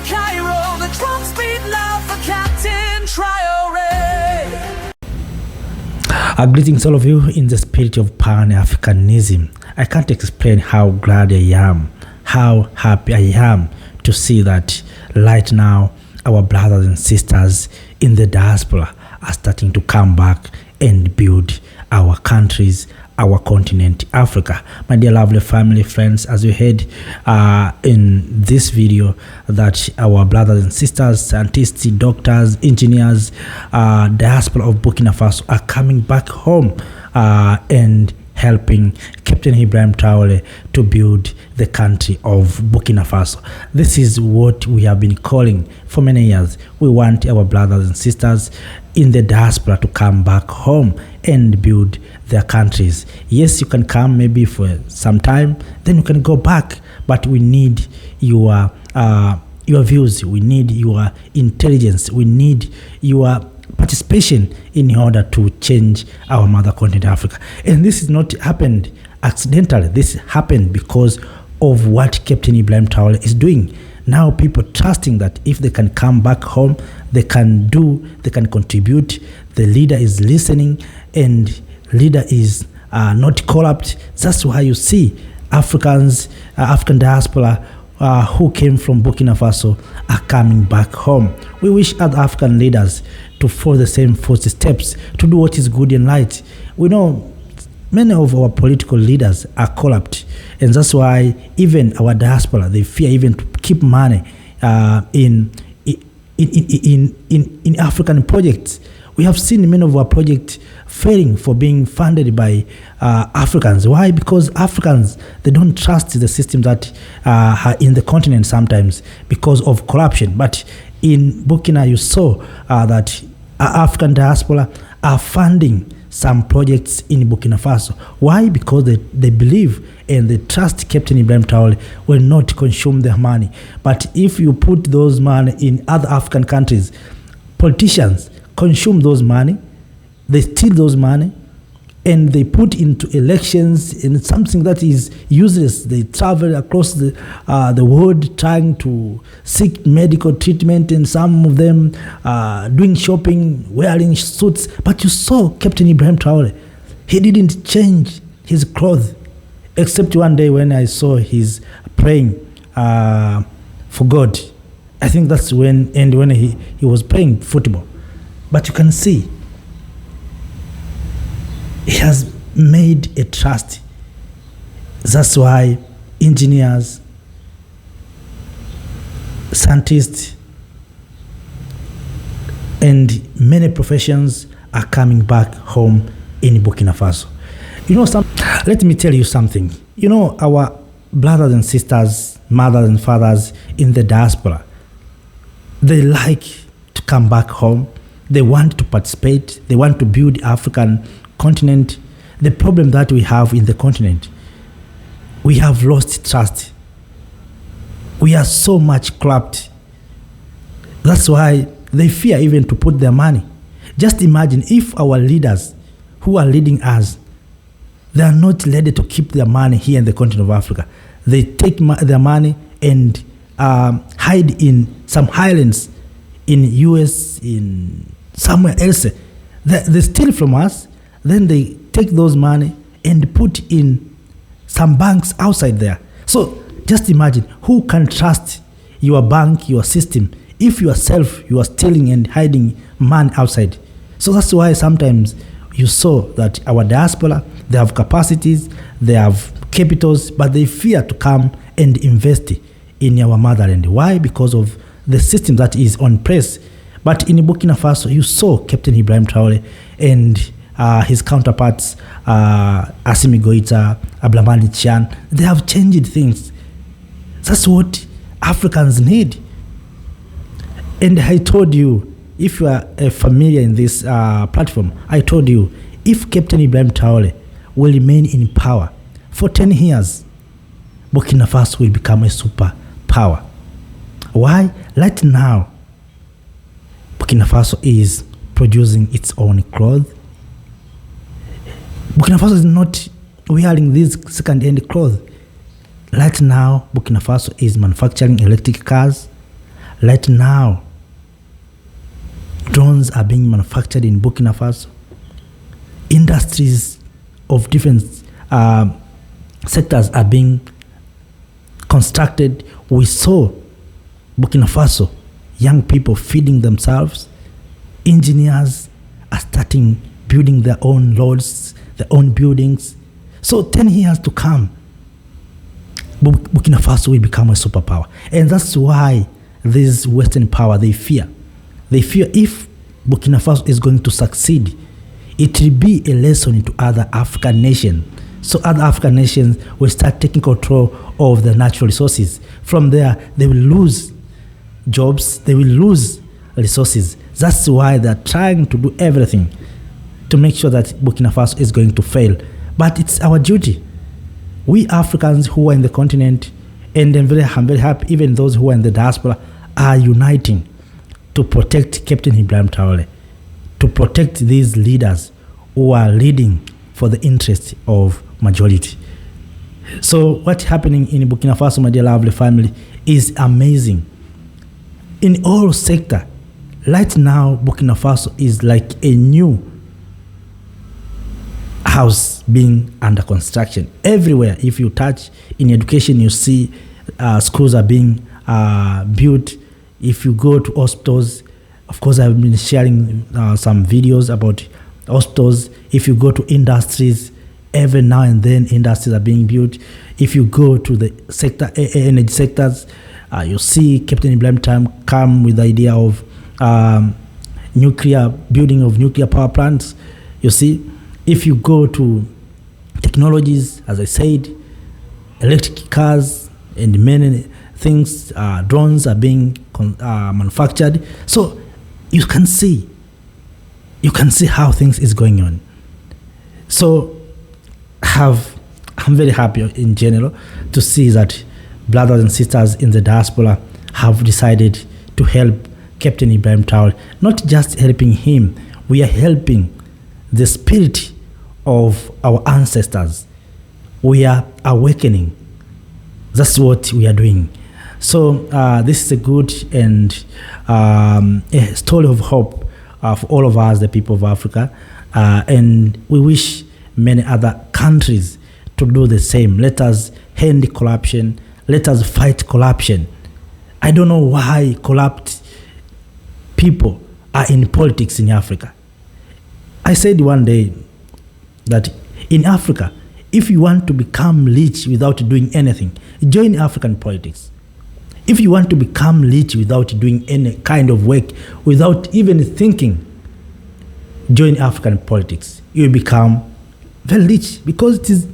Cairo, the drums beat loud for Captain Traoré. Greetings all of you in the spirit of Pan-Africanism. I can't explain how glad I am, how happy I am to see that right now our brothers and sisters in the diaspora are starting to come back and build our countries, our continent, Africa. My dear lovely family, friends, as you heard in this video, that our brothers and sisters, scientists, doctors, engineers, diaspora of Burkina Faso are coming back home and helping Captain Ibrahim Traoré to build the country of Burkina Faso. This is what we have been calling for many years. We want our brothers and sisters in the diaspora to come back home and build their countries. Yes, you can come maybe for some time, then you can go back, but we need your views, we need your intelligence, we need your participation in order to change our mother continent Africa. And this is not happened accidentally. This happened because of what Captain Ibrahim Traoré is doing. Now people trusting that if they can come back home, they can contribute. The leader is listening and leader is not corrupt. That's why you see African diaspora who came from Burkina Faso are coming back home. We wish other African leaders to follow the same footsteps, to do what is good and right. We know many of our political leaders are corrupt, and that's why even our diaspora, they fear even to keep money in African projects. We have seen many of our projects failing for being funded by Africans. Why? Because Africans, they don't trust the system that are in the continent sometimes because of corruption. But in Burkina, you saw that African diaspora are funding some projects in Burkina Faso. Why? Because they believe and they trust Captain Ibrahim Traoré will not consume their money. But if you put those money in other African countries, politicians consume those money, they steal those money, and they put into elections in something that is useless. They travel across the world trying to seek medical treatment, and some of them doing shopping, wearing suits. But you saw Captain Ibrahim Traoré. He didn't change his clothes, except one day when I saw his praying for God. I think that's when he was playing football. But you can see he has made a trust. That's why engineers, scientists, and many professions are coming back home in Burkina Faso. You know, let me tell you something. You know, our brothers and sisters, mothers and fathers in the diaspora, they like to come back home. They want to participate. They want to build African continent. The problem that we have in the continent, we have lost trust. We are so much corrupt. That's why they fear even to put their money. Just imagine if our leaders who are leading us, they are not ready to keep their money here in the continent of Africa. They take their money and hide in some highlands in US, in somewhere else. They steal from us, then they take those money and put in some banks outside there. So just imagine, who can trust your bank, your system, if yourself you are stealing and hiding money outside? So that's why sometimes you saw that our diaspora, they have capacities, they have capitals, but they fear to come and invest in our motherland. Why? Because of the system that is on press. But in Burkina Faso, you saw Captain Ibrahim Traoré and his counterparts, Assimi Goïta, Abdramane Tchiane, they have changed things. That's what Africans need. And I told you, if you are familiar in this platform, I told you, if Captain Ibrahim Traoré will remain in power for 10 years, Burkina Faso will become a superpower. Why? Right now, Burkina Faso is producing its own clothes. Burkina Faso is not wearing these second-hand clothes. Right now, Burkina Faso is manufacturing electric cars. Right now, drones are being manufactured in Burkina Faso. Industries of different sectors are being constructed. We saw Burkina Faso, young people feeding themselves. Engineers are starting building their own roads, their own buildings. So 10 years to come, Burkina Faso will become a superpower. And that's why this Western power, they fear. They fear if Burkina Faso is going to succeed, it will be a lesson to other African nations. So other African nations will start taking control of the natural resources. From there, they will lose jobs, they will lose resources. That's why they're trying to do everything to make sure that Burkina Faso is going to fail. But it's our duty. We Africans who are in the continent, and I'm very happy, even those who are in the diaspora, are uniting to protect Captain Ibrahim Traoré, to protect these leaders who are leading for the interest of majority. So what's happening in Burkina Faso, my dear lovely family, is amazing. In all sector, right now, Burkina Faso is like a new house being under construction. Everywhere, if you touch in education, you see schools are being built. If you go to hospitals, of course, I've been sharing some videos about hospitals. If you go to industries, every now and then industries are being built. If you go to the sector, energy sectors, you see Captain Ibrahim Traoré come with the idea of building of nuclear power plants. You see, if you go to technologies, as I said, electric cars and many things, drones are being manufactured. So you can see how things is going on. So I'm very happy in general to see that brothers and sisters in the diaspora have decided to help Captain Ibrahim Traoré. Not just helping him, we are helping the spirit of our ancestors. We are awakening. That's what we are doing. So this is a good and a story of hope for all of us, the people of Africa. And we wish many other countries to do the same. Let us end corruption. Let us fight corruption. I don't know why corrupt people are in politics in Africa. I said one day that in Africa, if you want to become rich without doing anything, join African politics. If you want to become rich without doing any kind of work, without even thinking, join African politics. You will become very rich because it is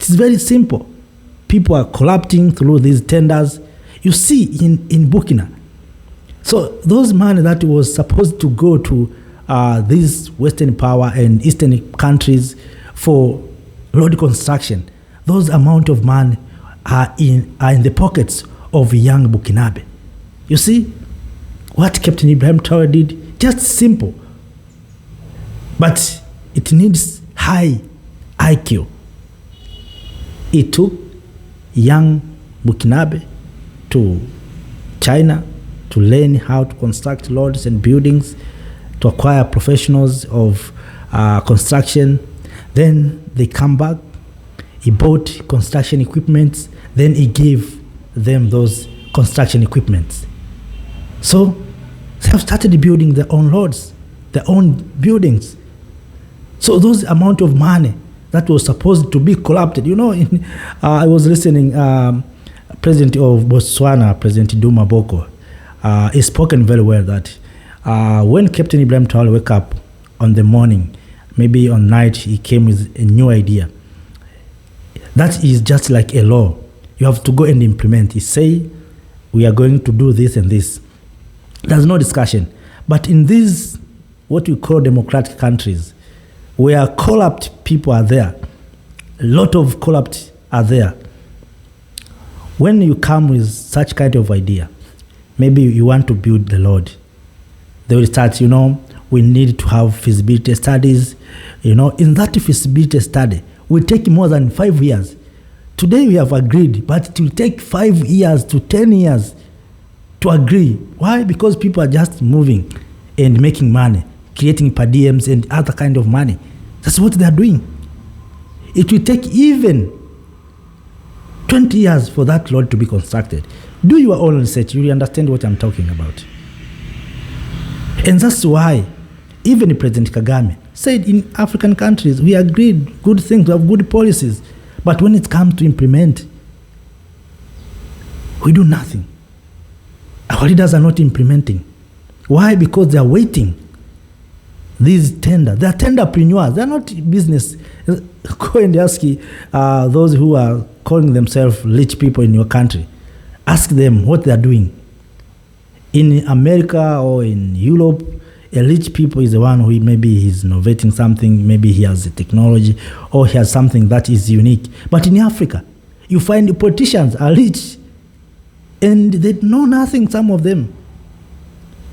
very simple. People are corrupting through these tenders. You see in Burkina. So those money that was supposed to go to these Western power and Eastern countries for road construction, those amount of money are in the pockets of young Burkinabe. You see what Captain Ibrahim Traoré did? Just simple. But it needs high IQ. He took young Burkinabe to China to learn how to construct roads and buildings, to acquire professionals of construction. Then they come back. He bought construction equipment. Then he gave them those construction equipment. So they have started building their own roads, their own buildings. So those amount of money that was supposed to be corrupted, I was listening, President of Botswana, President Duma Boko, he spoken very well that when Captain Ibrahim Traoré wake up on the morning, maybe on night, he came with a new idea. That is just like a law. You have to go and implement. He say, we are going to do this and this. There's no discussion. But in these, what we call democratic countries, where corrupt people are there, a lot of corrupt are there. When you come with such kind of idea, maybe you want to build the road, they will start, we need to have feasibility studies. In that feasibility study, will take more than 5 years. Today we have agreed, but it will take 5 years to 10 years to agree. Why? Because people are just moving and making money, creating per diems and other kind of money. That's what they are doing. It will take even 20 years for that road to be constructed. Do your own research. You will understand what I'm talking about. And that's why even President Kagame said in African countries, we agreed good things, we have good policies. But when it comes to implement, we do nothing. Our leaders are not implementing. Why? Because they are waiting. These tender, they are tenderpreneurs. They are not business. Go and ask those who are calling themselves rich people in your country. Ask them what they are doing. In America or in Europe, a rich people is the one who maybe he's innovating something, maybe he has a technology, or he has something that is unique. But in Africa, you find the politicians are rich, and they know nothing, some of them.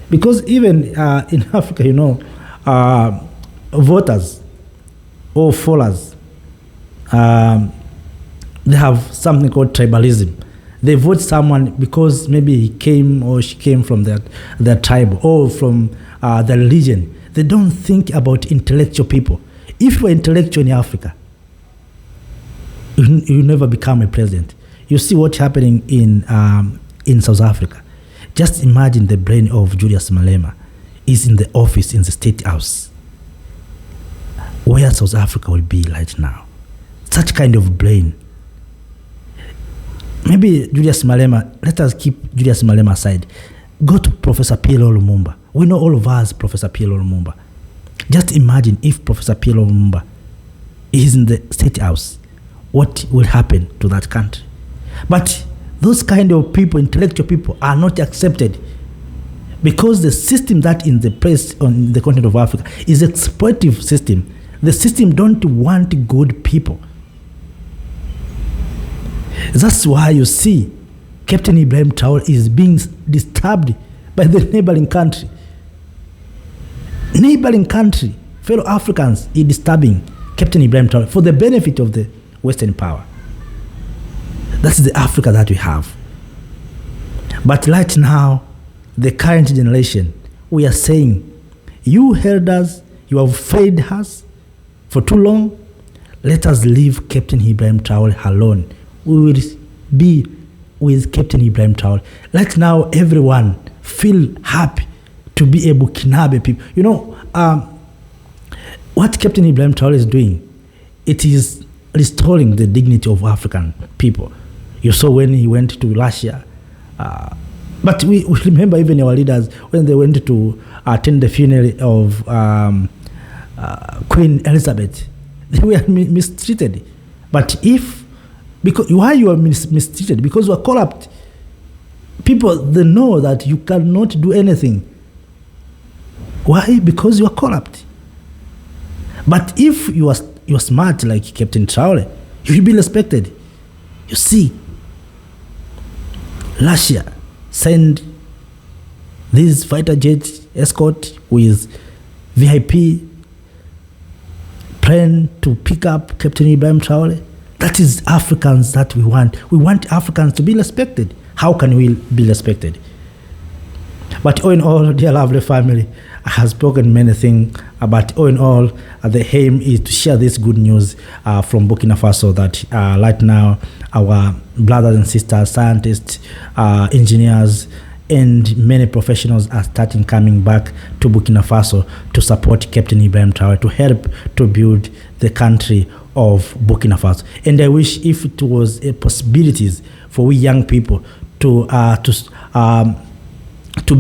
Because even in Africa, you know, voters or followers, they have something called tribalism. They vote someone because maybe he came or she came from their tribe or from their religion. They don't think about intellectual people. If you are intellectual in Africa, you never become a president. You see what's happening in South Africa. Just imagine the brain of Julius Malema is in the office in the State House. Where South Africa will be right now. Such kind of brain. Maybe Julius Malema, let us keep Julius Malema aside. Go to Professor Pierre Lumumba. We know all of us Professor Pierre Lumumba. Just imagine if Professor Pierre Lumumba is in the State House. What will happen to that country? But those kind of people, intellectual people, are not accepted because the system that in the place on the continent of Africa is an exploitative system. The system don't want good people. That's why you see Captain Ibrahim Traoré is being disturbed by the neighboring country. Neighboring country, fellow Africans, is disturbing Captain Ibrahim Traoré for the benefit of the Western power. That's the Africa that we have. But right now, the current generation, we are saying, you held us, you have failed us for too long. Let us leave Captain Ibrahim Traoré alone. We will be with Captain Ibrahim Traoré. Right now, everyone feel happy to be a Burkinabe people. You know, what Captain Ibrahim Traoré is doing, it is restoring the dignity of African people. You saw when he went to Russia. But we remember even our leaders when they went to attend the funeral of Queen Elizabeth. They were mistreated. But why you are mistreated? Because you are corrupt. People, they know that you cannot do anything. Why? Because you are corrupt. But if you are smart like Captain Traoré, you will be respected. You see, Russia send this fighter jet escort with VIP plane to pick up Captain Ibrahim Traoré. That is Africans that we want. We want Africans to be respected. How can we be respected? But all in all, dear lovely family, I have spoken many things, but all in all, the aim is to share this good news from Burkina Faso that right now our brothers and sisters, scientists, engineers, and many professionals are starting coming back to Burkina Faso to support Captain Ibrahim Traoré, to help to build the country of Burkina Faso. And I wish if it was a possibilities for we young people to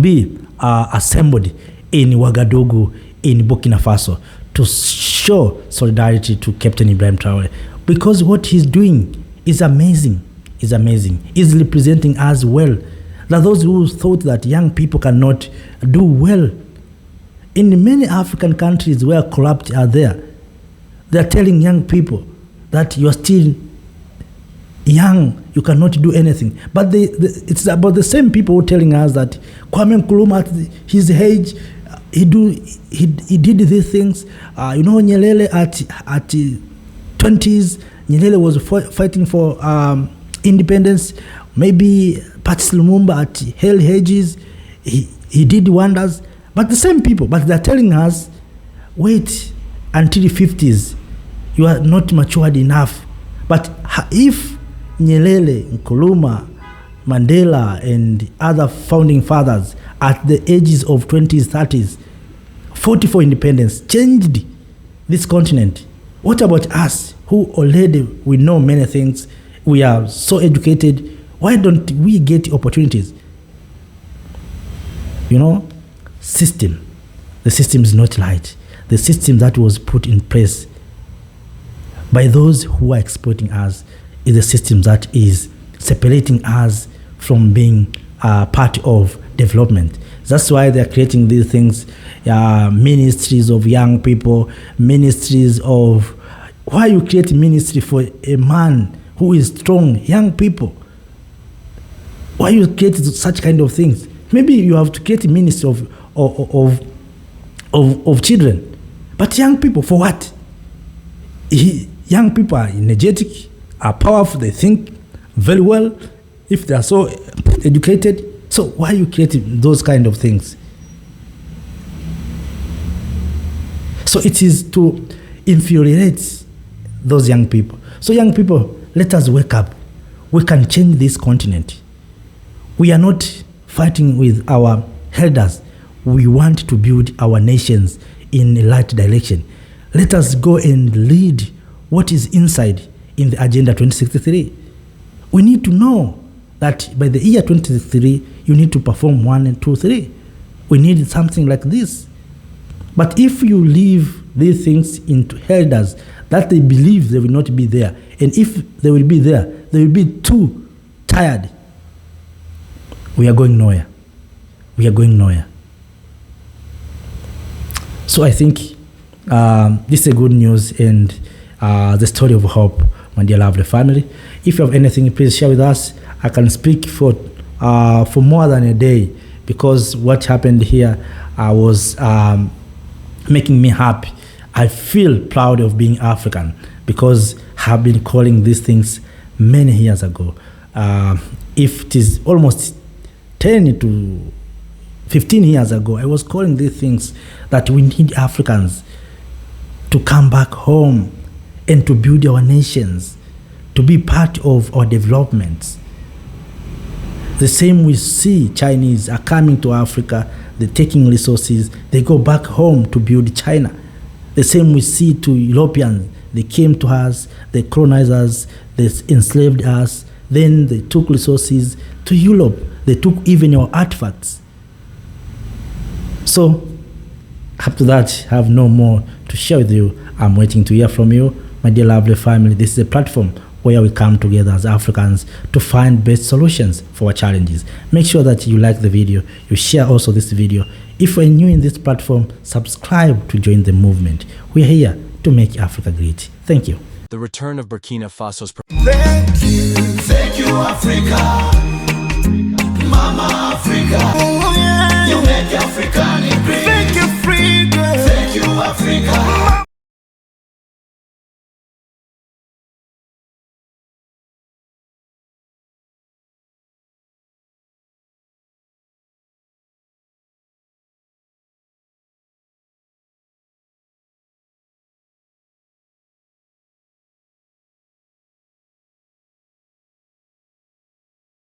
be assembled in Ouagadougou, in Burkina Faso, to show solidarity to Captain Ibrahim Traoré, because what he's doing is amazing. Is amazing. He's representing us well. There are those who thought that young people cannot do well. In many African countries where corrupt are there, they are telling young people that you are still young, you cannot do anything. But it's about the same people who are telling us that Kwame Nkrumah at his age, he did these things. Nyerere at 20s, Nyerere was fighting for independence. Maybe Patrice Lumumba at Hell Hedges, he did wonders. But the same people, but they're telling us, wait until the 50s, you are not matured enough. But if Nyerere, Nkrumah, Mandela, and other founding fathers at the ages of 20s, 30s, 40 for independence, changed this continent, what about us who already we know many things, we are so educated, why don't we get opportunities? You know, the system is not right. The system that was put in place by those who are exploiting us is a system that is separating us from being part of development. That's why they're creating these things, ministries of young people, ministries of... Why you create ministry for a man who is strong, young people? Why you create such kind of things? Maybe you have to create a ministry of children. But young people, for what? Young people are energetic, are powerful, they think very well, if they are so educated. So why are you creating those kind of things? So it is to infuriate those young people. So young people, let us wake up. We can change this continent. We are not fighting with our elders. We want to build our nations in the right direction. Let us go and lead what is inside in the Agenda 2063. We need to know that by the year 2063, you need to perform 1 and 2, 3. We need something like this. But if you leave these things into elders that they believe they will not be there, and if they will be there, they will be too tired, we are going nowhere. We are going nowhere. So I think this is a good news and the story of hope, my dear lovely family. If you have anything, please share with us. I can speak for more than a day, because what happened here was making me happy. I feel proud of being African, because I've been calling these things many years ago. If it is almost 10 to 15 years ago, I was calling these things that we need Africans to come back home and to build our nations, to be part of our developments. The same we see Chinese are coming to Africa, they're taking resources, they go back home to build China. The same we see to Europeans, they came to us, they colonized us, they enslaved us, then they took resources to Europe, they took even our artifacts. So, after that, I have no more to share with you. I'm waiting to hear from you, my dear lovely family. This is a platform where we come together as Africans to find best solutions for our challenges. Make sure that you like the video, you share also this video. If you're new in this platform, subscribe to join the movement. We're here to make Africa great. Thank you. The return of Burkina Faso's... Thank you, Africa.